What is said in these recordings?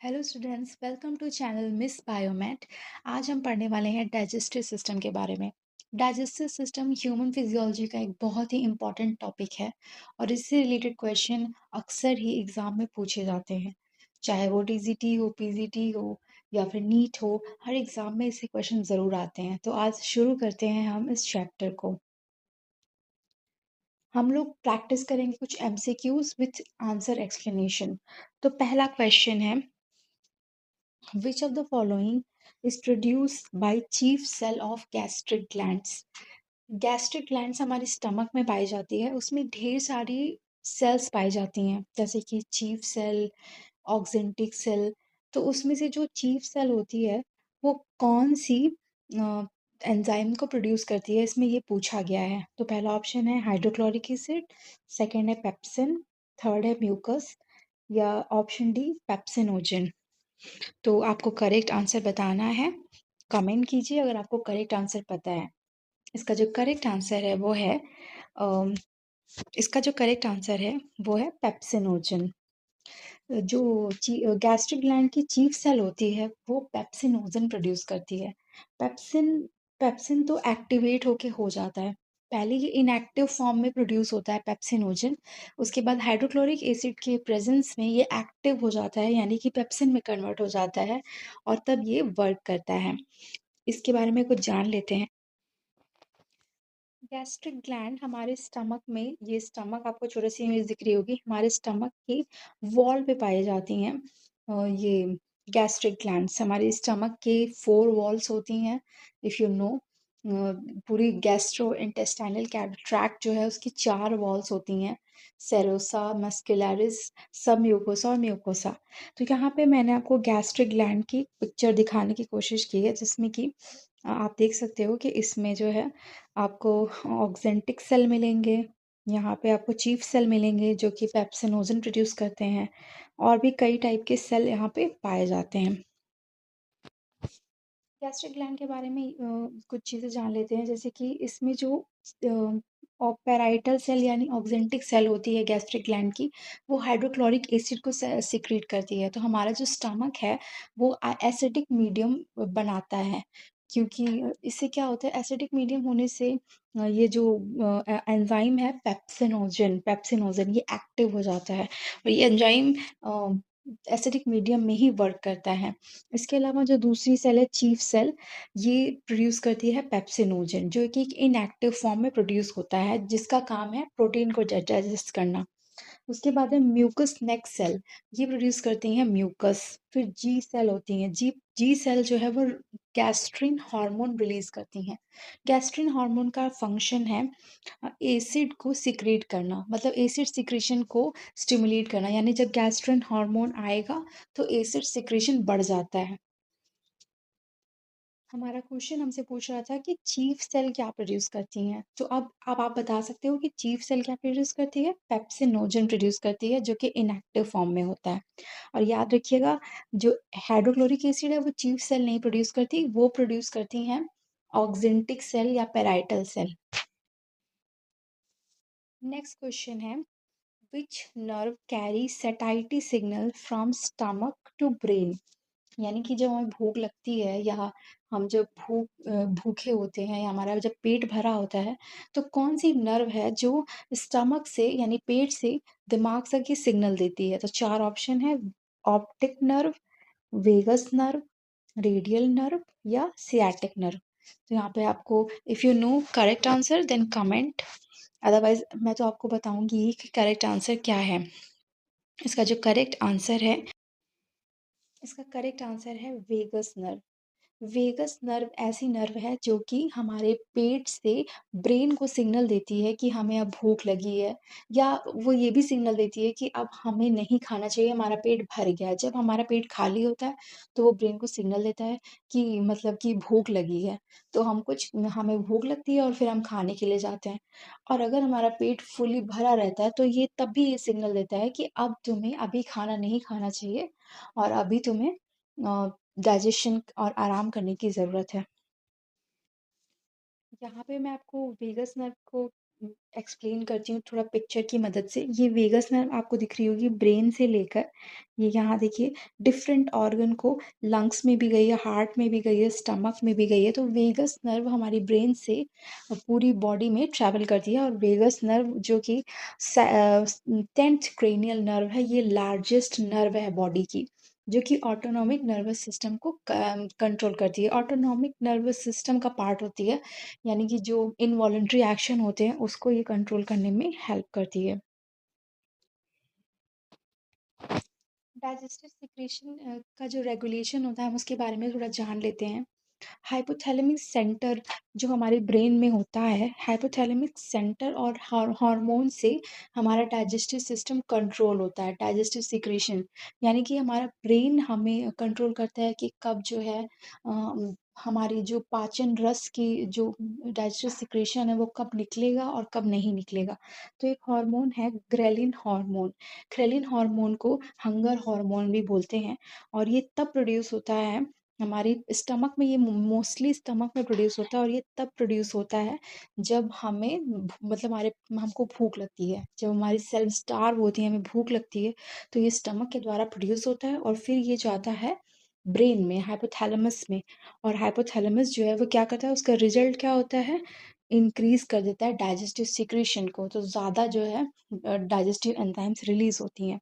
Hello students, welcome to channel Miss Biomate. आज हम पढ़ने वाले हैं डाइजेस्टिव सिस्टम के बारे में। डाइजेस्टिव सिस्टम ह्यूमन फिजियोलॉजी का एक बहुत ही इम्पॉर्टेंट टॉपिक है और इससे रिलेटेड क्वेश्चन अक्सर ही एग्जाम में पूछे जाते हैं। चाहे वो टीजीटी हो, पीजीटी हो या फिर नीट हो, हर एग्जाम में ऐसे क्वेश्चन ज़रूर आते हैं। तो आज शुरू करते हैं हम इस चैप्टर को। हम लोग प्रैक्टिस करेंगे कुछ एमसीक्यूज विथ आंसर एक्सप्लेनेशन। तो पहला क्वेश्चन है, which of the following is produced by chief cell of gastric glands? Gastric glands हमारे स्टमक में पाई जाती है। उसमें ढेर सारी सेल्स पाई जाती हैं, जैसे कि चीफ सेल, ऑक्जेंटिक सेल। तो उसमें से जो चीफ सेल होती है वो कौन सी एंजाइम को प्रोड्यूस करती है, इसमें ये पूछा गया है। तो पहला ऑप्शन है हाइड्रोक्लोरिक एसिड, सेकंड है पेप्सिन, थर्ड है म्यूकस या ऑप्शन डी पेप्सिनोजन। तो आपको करेक्ट आंसर बताना है। कमेंट कीजिए अगर आपको करेक्ट आंसर पता है। इसका जो करेक्ट आंसर है वो है अम, इसका जो करेक्ट आंसर है वो है पेप्सिनोजन। जो गैस्ट्रिक ग्लैंड की चीफ सेल होती है वो पेप्सिनोजन प्रोड्यूस करती है। पेप्सिन पेप्सिन तो एक्टिवेट होके हो जाता है। पहले ये इनएक्टिव फॉर्म में प्रोड्यूस होता है पेप्सिनोजन। उसके बाद हाइड्रोक्लोरिक एसिड के प्रेजेंस में ये एक्टिव हो जाता है, यानी कि पेप्सिन में कन्वर्ट हो जाता है और तब ये वर्क करता है। इसके बारे में कुछ जान लेते हैं। गैस्ट्रिक ग्लैंड हमारे स्टमक में, ये स्टमक आपको छोटी सी इमेज दिख रही होगी, हमारे स्टमक की वॉल पे पाई जाती हैं। ये गैस्ट्रिक ग्लैंड्स हमारे स्टमक के 4 वॉल्स होती हैं, इफ़ यू नो। पूरी गैस्ट्रो इंटेस्टाइनल ट्रैक्ट जो है उसकी 4 वॉल्स होती हैं, सेरोसा, मस्कुलरिस, सब म्यूकोसा और म्यूकोसा। तो यहाँ पे मैंने आपको गैस्ट्रिक ग्लैंड की पिक्चर दिखाने की कोशिश की है, जिसमें कि आप देख सकते हो कि इसमें जो है आपको ऑक्जेंटिक सेल मिलेंगे, यहाँ पे आपको चीफ सेल मिलेंगे जो कि पेप्सिनोजन प्रोड्यूस करते हैं, और भी कई टाइप के सेल यहाँ पे पाए जाते हैं। गैस्ट्रिक ग्लैंड के बारे में कुछ चीज़ें जान लेते हैं, जैसे कि इसमें जो पेराइटल सेल यानी ऑक्जेंटिक सेल होती है गैस्ट्रिक ग्लैंड की, वो हाइड्रोक्लोरिक एसिड को सिक्रीट करती है। तो हमारा जो स्टमक है वो एसिडिक मीडियम बनाता है, क्योंकि इससे क्या होता है, एसिडिक मीडियम होने से ये जो एंजाइम है पेप्सिनोजन पेप्सिनोजन ये एक्टिव हो जाता है और ये एंजाइम एसिडिक मीडियम में ही वर्क करता है। इसके अलावा जो दूसरी सेल है चीफ सेल, ये प्रोड्यूस करती है पेप्सिनोजन, जो कि एक इनएक्टिव फॉर्म में प्रोड्यूस होता है, जिसका काम है प्रोटीन को डाइजेस्ट करना। उसके बाद है म्यूकस नेक सेल, ये प्रोड्यूस करती हैं म्यूकस। फिर जी सेल होती हैं, जी जी सेल जो है वो गैस्ट्रिन हार्मोन रिलीज करती हैं। गैस्ट्रिन हार्मोन का फंक्शन है एसिड को सिक्रेट करना, मतलब एसिड सिक्रेशन को स्टिमुलेट करना, यानी जब गैस्ट्रिन हार्मोन आएगा तो एसिड सिक्रेशन बढ़ जाता है। हमारा क्वेश्चन हमसे पूछ रहा था कि चीफ सेल क्या प्रोड्यूस करती हैं, तो अब आप बता सकते हो कि चीफ सेल क्या प्रोड्यूस करती है। पेप्सिनोजन प्रोड्यूस करती है, जो कि इनएक्टिव फॉर्म में होता है। और याद रखिएगा, जो हाइड्रोक्लोरिक एसिड है वो चीफ सेल नहीं प्रोड्यूस करती, वो प्रोड्यूस करती हैं ऑक्जेंटिक सेल या पेराइटल सेल। नेक्स्ट क्वेश्चन है, which nerve carry satiety signal from stomach to brain? यानी कि जब हमें भूख लगती है या हम जब भूखे होते हैं या हमारा जब पेट भरा होता है, तो कौन सी नर्व है जो स्टमक से यानी पेट से दिमाग तक ये सिग्नल देती है? तो 4 ऑप्शन है, optic nerve, vagus nerve, radial nerve या सियाटिक नर्व। तो यहाँ पे आपको, if you know correct answer then comment, otherwise मैं तो आपको बताऊंगी कि करेक्ट आंसर क्या है। इसका जो करेक्ट आंसर है, इसका करेक्ट आंसर है वेगस नर्व। वेगस नर्व ऐसी नर्व है जो कि हमारे पेट से ब्रेन को सिग्नल देती है कि हमें अब भूख लगी है, या वो ये भी सिग्नल देती है कि अब हमें नहीं खाना चाहिए, हमारा पेट भर गया है। जब हमारा पेट खाली होता है तो वो ब्रेन को सिग्नल देता है कि मतलब कि भूख लगी है, तो हमें भूख लगती है और फिर हम खाने के लिए जाते हैं। और अगर हमारा पेट फुली भरा रहता है तो ये तब भी ये सिग्नल देता है कि अब तुम्हें अभी खाना नहीं खाना चाहिए और अभी तुम्हें डाइजेशन और आराम करने की ज़रूरत है। यहाँ पे मैं आपको वेगस नर्व को एक्सप्लेन करती हूँ थोड़ा पिक्चर की मदद से। ये वेगस नर्व आपको दिख रही होगी ब्रेन से लेकर, ये यहाँ देखिए डिफरेंट ऑर्गन को, लंग्स में भी गई है, हार्ट में भी गई है, स्टमक में भी गई है। तो वेगस नर्व हमारी ब्रेन से पूरी बॉडी में ट्रैवल करती है। और वेगस नर्व जो कि 10th क्रेनियल नर्व है, ये लार्जेस्ट नर्व है बॉडी की, जो कि ऑटोनॉमिक नर्वस सिस्टम को कंट्रोल करती है। ऑटोनॉमिक नर्वस सिस्टम का पार्ट होती है, यानी कि जो इनवॉलेंट्री एक्शन होते हैं उसको ये कंट्रोल करने में हेल्प करती है। डाइजेस्टिव सिक्रेशन का जो रेगुलेशन होता है हम उसके बारे में थोड़ा जान लेते हैं। हाइपोथैलेमिक सेंटर जो हमारे ब्रेन में होता है, हाइपोथैलेमिक सेंटर और हार्मोन से हमारा डाइजेस्टिव सिस्टम कंट्रोल होता है। डाइजेस्टिव सिक्रेशन यानी कि हमारा ब्रेन हमें कंट्रोल करता है कि कब जो है हमारी जो पाचन रस की जो डाइजेस्टिव सिक्रेशन है वो कब निकलेगा और कब नहीं निकलेगा। तो एक हार्मोन है ग्रेलिन हार्मोन। ग्रेलिन हार्मोन को हंगर हार्मोन भी बोलते हैं, और ये तब प्रोड्यूस होता है हमारी स्टमक में, ये मोस्टली स्टमक में प्रोड्यूस होता है। और ये तब प्रोड्यूस होता है जब हमें मतलब हमारे हमको भूख लगती है, जब हमारी सेल्फ स्टार्व होती है, हमें भूख लगती है, तो ये स्टमक के द्वारा प्रोड्यूस होता है और फिर ये जाता है ब्रेन में, हाइपोथैलेमस में। और हाइपोथैलेमस जो है वो क्या करता है, उसका रिजल्ट क्या होता है, इंक्रीज कर देता है डाइजेस्टिव सिक्रेशन को। तो ज़्यादा जो है डाइजेस्टिव एंजाइम्स रिलीज होती हैं।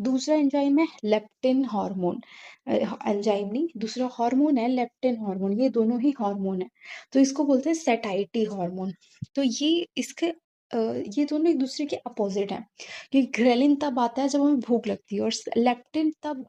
दूसरा एंजाइम है लेप्टिन हार्मोन। एंजाइम नहीं, दूसरा हार्मोन है लेप्टिन हार्मोन। ये दोनों ही हार्मोन है, तो इसको बोलते हैं सेटाइटी हार्मोन। तो ये इसके ये दोनों एक दूसरे के अपोजिट हैं, कि ग्रेलिन तब आता है जब हमें भूख लगती है, और लेप्टिन तब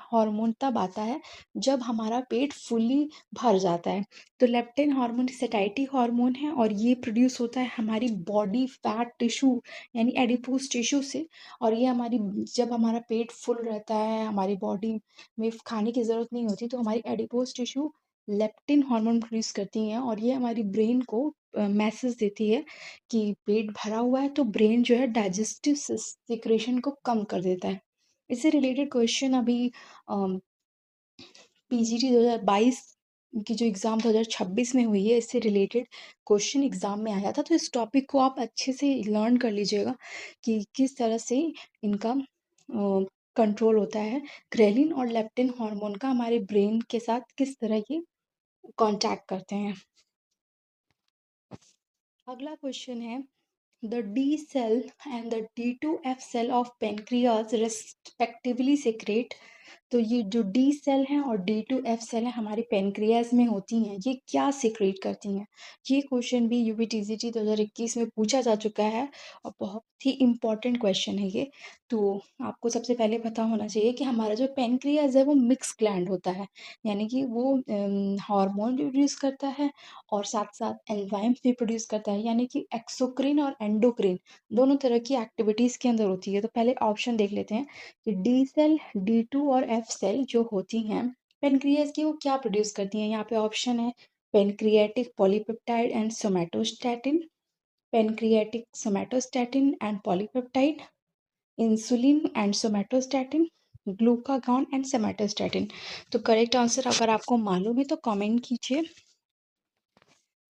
हार्मोन तब आता है जब हमारा पेट फुल्ली भर जाता है। तो लेप्टिन हार्मोन सेटाइटी हार्मोन है, और ये प्रोड्यूस होता है हमारी बॉडी फैट टिश्यू यानी एडिपोज टिश्यू से। और ये हमारी, जब हमारा पेट फुल रहता है, हमारी बॉडी में खाने की ज़रूरत नहीं होती, तो हमारी adipose tissue leptin hormone produce करती हैं, और ये हमारी ब्रेन को मैसेज देती है कि पेट भरा हुआ है। तो ब्रेन जो है डाइजेस्टिव सिक्रेशन को कम कर देता है। इससे रिलेटेड क्वेश्चन अभी पीजीटी 2022 की जो एग्ज़ाम 2026 में हुई है, इससे रिलेटेड क्वेश्चन एग्ज़ाम में आया था। तो इस टॉपिक को आप अच्छे से लर्न कर लीजिएगा कि किस तरह से इनका कंट्रोल होता है। ग्रेलिन और लेप्टिन हार्मोन का हमारे ब्रेन के साथ किस तरह ये कॉन्टैक्ट करते हैं। अगला क्वेश्चन है, the D cell and the D2F cell of pancreas respectively secrete. तो ये जो डी सेल हैं और D2F सेल है हमारे पेनक्रियाज में होती हैं, ये क्या सीक्रेट करती हैं। ये क्वेश्चन भी यूपीटीसीटी 2021 में पूछा जा चुका है, और बहुत ही इम्पॉर्टेंट क्वेश्चन है ये। तो आपको सबसे पहले पता होना चाहिए कि हमारा जो पेनक्रियाज है वो मिक्स ग्लैंड होता है, यानी कि वो हार्मोन भी प्रोड्यूस करता है और साथ साथ एंजाइम्स भी प्रोड्यूस करता है, यानी कि एक्सोक्रिन और एंडोक्रिन दोनों तरह की एक्टिविटीज़ के अंदर होती है। तो पहले ऑप्शन देख लेते हैं कि डी सेल, D2 और F सेल जो होती हैं पेनक्रियाज की, वो क्या प्रोड्यूस करती हैं। यहाँ पे ऑप्शन है pancreatic polypeptide and somatostatin, pancreatic somatostatin and polypeptide, insulin and somatostatin, glucagon and somatostatin. तो करेक्ट आंसर अगर आपको मालूम है तो कमेंट कीजिए।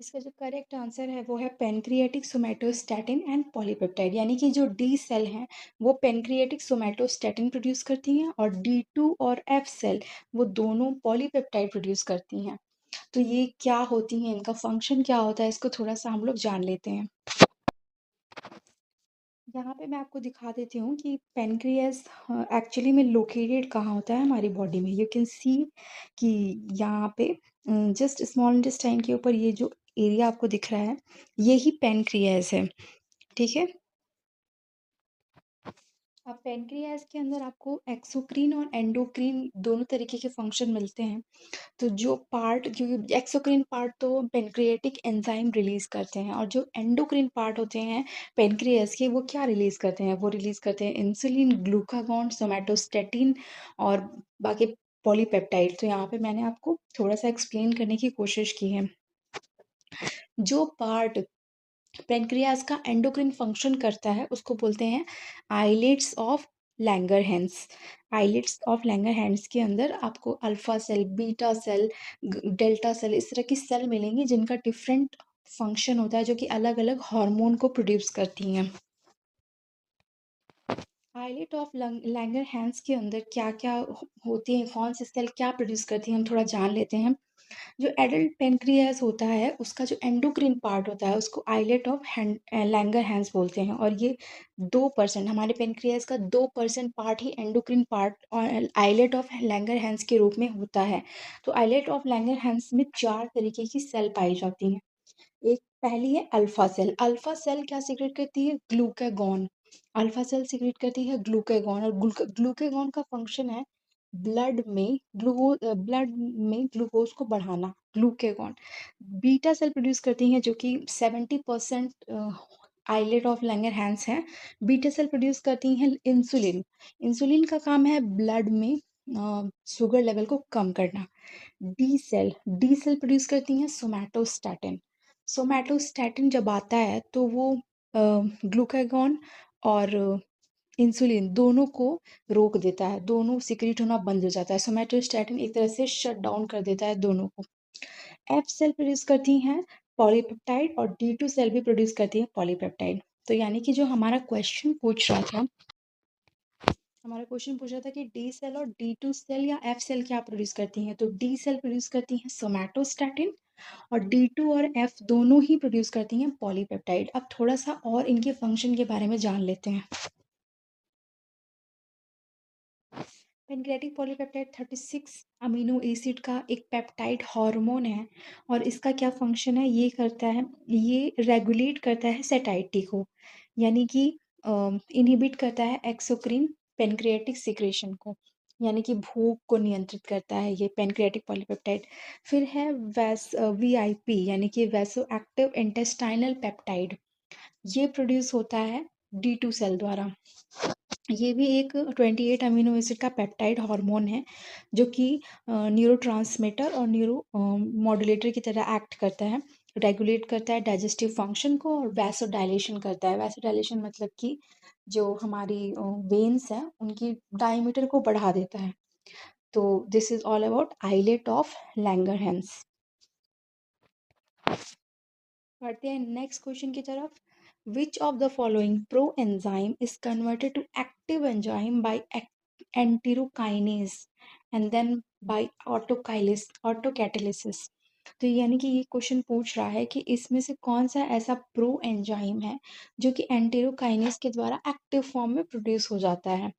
इसका जो करेक्ट आंसर है वो है पेनक्रियाटिक सोमैटोस्टैटिन एंड पॉलीपेप्टाइड, यानी कि जो डी सेल हैं वो पेनक्रियाटिक सोमैटोस्टैटिन प्रोड्यूस करती हैं, और D2 और F सेल वो दोनों पॉलीपेप्टाइड प्रोड्यूस करती हैं। तो ये क्या होती हैं, इनका फंक्शन क्या होता है, इसको थोड़ा सा हम लोग जान लेते हैं। यहाँ पे मैं आपको दिखा देती हूँ कि पेनक्रियास एक्चुअली में लोकेटेड कहाँ होता है हमारी बॉडी में। यू कैन सी कि यहाँ पे जस्ट स्मॉल इंटेस्टाइन के ऊपर ये जो एरिया आपको दिख रहा है, यही पेनक्रियास है, ठीक है। अब पेनक्रियास के अंदर आपको एक्सोक्रीन और एंडोक्रीन दोनों तरीके के फंक्शन मिलते हैं। तो जो पार्ट, क्योंकि एक्सोक्रीन पार्ट तो पेनक्रियाटिक एंजाइम रिलीज करते हैं, और जो एंडोक्रीन पार्ट होते हैं पेनक्रियास के, वो क्या रिलीज करते हैं, वो रिलीज करते हैं इंसुलिन, ग्लूकागॉन, सोमैटोस्टैटिन और बाकी पॉलीपेप्टाइड। तो यहाँ पे मैंने आपको थोड़ा सा एक्सप्लेन करने की कोशिश की है। जो पार्ट पेनक्रियास का एंडोक्रिन फंक्शन करता है उसको बोलते हैं islets of Langerhans. Islets of Langerhans के अंदर आपको alpha cell, beta cell, delta cell, इस तरह की सेल मिलेंगी जिनका डिफरेंट फंक्शन होता है जो कि अलग-अलग हार्मोन को प्रोड्यूस करती हैं। आइलेट ऑफ लैंगरहैंस के अंदर क्या-क्या होती हैं, कौन सी सेल क्या प्रोड्यूस करती हैं, हम थोड़ा जान लेते हैं। जो एडल्ट पेनक्रियास होता है उसका जो एंडोक्रिन पार्ट होता है उसको आइलेट ऑफ लैंगरहैंस बोलते हैं, और ये 2% हमारे पेनक्रियास का 2% पार्ट ही एंडोक्रिन पार्ट और आइलेट ऑफ लैंगरहैंस के रूप में होता है। तो आइलेट ऑफ लैंगरहैंस में 4 तरीके की सेल पाई जाती हैं। एक पहली है अल्फा सेल। अल्फा सेल क्या सीक्रेट करती है? ग्लूकागॉन। अल्फा सेल सीक्रेट करती है ग्लूकागॉन, और ग्लूकागॉन का फंक्शन है ब्लड में ग्लूकोज को बढ़ाना, ग्लूकागॉन। बीटा सेल प्रोड्यूस करती हैं जो कि 70% आइलेट ऑफ लैंगरहैंस है। बीटा सेल प्रोड्यूस करती हैं इंसुलिन। इंसुलिन का काम है ब्लड में शुगर लेवल को कम करना। डी सेल प्रोड्यूस करती हैं सोमैटोस्टैटिन। सोमैटोस्टैटिन जब आता है तो वो ग्लूकागॉन और इंसुलिन दोनों को रोक देता है, दोनों सिक्रीट होना बंद हो जाता है। सोमैटोस्टैटिन एक तरह से शट डाउन कर देता है दोनों को। एफ सेल प्रोड्यूस करती हैं पॉलीपेप्टाइड, और डी टू सेल भी प्रोड्यूस करती है पॉलीपेप्टाइड। तो यानी कि जो हमारा क्वेश्चन पूछ रहा था कि डी सेल और डी टू सेल या एफ सेल क्या प्रोड्यूस करती हैं, तो डी सेल प्रोड्यूस करती हैं सोमैटोस्टैटिन, और डी टू और एफ दोनों ही प्रोड्यूस करती हैं पॉलीपेप्टाइड। अब थोड़ा सा और इनके फंक्शन के बारे में जान लेते हैं। पेनक्रियाटिक पॉलीपेप्टाइड 36 अमीनो एसिड का एक पेप्टाइड हार्मोन है, और इसका क्या फंक्शन है? ये रेगुलेट करता है सेटाइटी को, यानी कि इनहिबिट करता है एक्सोक्रिन पेनक्रियाटिक सिक्रेशन को, यानी कि भूख को नियंत्रित करता है ये पेनक्रियाटिक पॉलीपेप्टाइड। फिर है वीआईपी, यानी कि वैसो एक्टिव इंटेस्टाइनल पेप्टाइड। ये प्रोड्यूस होता है डी टू सेल द्वारा। ये भी एक 28 अमीनो एसिड का पेप्टाइड हार्मोन है जो कि न्यूरोट्रांसमीटर और मॉड्यूलेटर की तरह एक्ट करता है, रेगुलेट करता है डाइजेस्टिव फंक्शन को, और वैसोडाइलेशन करता है। वैसोडाइलेशन मतलब कि जो हमारी वेन्स हैं उनकी डायमीटर को बढ़ा देता है। तो this is all about islet of Langerhans. बढ़ते हैं नेक्स्ट क्वेश्चन की तरफ। Which of the following pro enzyme is converted to active enzyme by enterokinase and then by autocatalysis. तो यानी कि ये क्वेश्चन पूछ रहा है कि इसमें से कौन सा ऐसा प्रो एंजाइम है जो कि एंटेरोकाइनेज के द्वारा एक्टिव फॉर्म में प्रोड्यूस हो जाता है।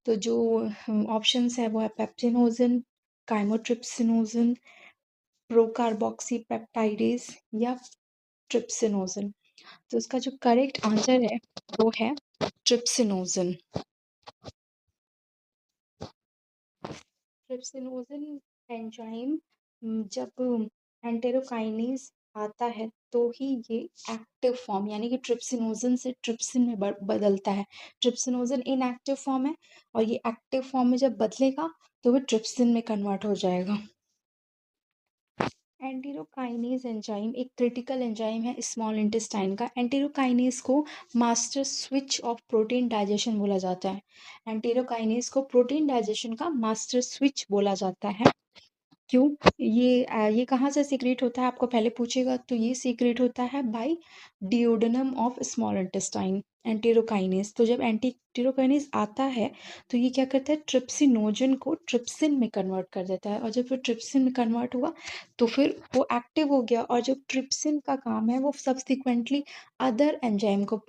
तो जो ऑप्शंस है वो है पेप्सिनोजन, काइमोट्रिप्सिनोजन, प्रोकार्बोक्सीपेप्टाइडेज या ट्रिप्सिनोजन। तो इसका जो करेक्ट आंसर है वो है ट्रिप्सिनोजन। ट्रिप्सिनोजन एंजाइम जब एंटेरोकाइनेज आता है तो ही ये एक्टिव फॉर्म, यानी कि ट्रिप्सिनोजन से ट्रिप्सिन में बदलता है। ट्रिप्सिनोजन इनएक्टिव फॉर्म है, और ये एक्टिव फॉर्म में जब बदलेगा तो वो ट्रिप्सिन में कन्वर्ट हो जाएगा। एंटेरोकाइनेज एंजाइम एक क्रिटिकल एंजाइम है स्मॉल इंटेस्टाइन का। एंटेरोकाइनेज को master switch off protein digestion बोला जाता है। एंटेरोकाइनेज को प्रोटीन डाइजेशन का मास्टर स्विच बोला जाता है। क्यों? ये कहाँ से सीक्रेट होता है, आपको पहले पूछेगा। तो ये सीक्रेट होता है by duodenum of small intestine, enterokinase. तो जब एंटेरोकाइनेज आता है तो ये क्या करता है, ट्रिप्सिनोजन को ट्रिप्सिन में कन्वर्ट कर देता है, और जब वो ट्रिप्सिन में कन्वर्ट हुआ तो फिर वो एक्टिव हो गया, और जो ट्रिप्सिन का काम है वो सब्सिक्वेंटली अदर एंजाइम को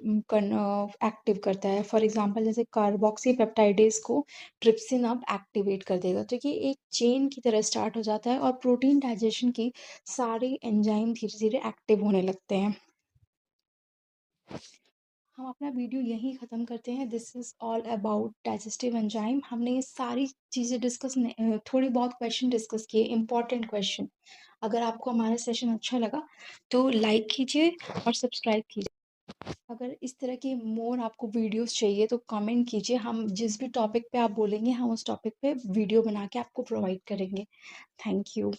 एक्टिव करता है। फॉर एग्जांपल जैसे कार्बोक्सी पेप्टाइडेज को ट्रिप्सिन अब एक्टिवेट कर देगा। तो ये एक चेन की तरह स्टार्ट हो जाता है, और प्रोटीन डाइजेशन की सारे एंजाइम धीरे धीरे एक्टिव होने लगते हैं। हम अपना वीडियो यहीं ख़त्म करते हैं। This is all about digestive enzyme. हमने ये सारी चीज़ें थोड़ी बहुत क्वेश्चन डिस्कस किए, इंपॉर्टेंट क्वेश्चन। अगर आपको हमारा सेशन अच्छा लगा तो लाइक कीजिए और सब्सक्राइब कीजिए। अगर इस तरह की मोर आपको वीडियोस चाहिए तो कमेंट कीजिए, हम जिस भी टॉपिक पे आप बोलेंगे हम उस टॉपिक पे वीडियो बना के आपको प्रोवाइड करेंगे। Thank you.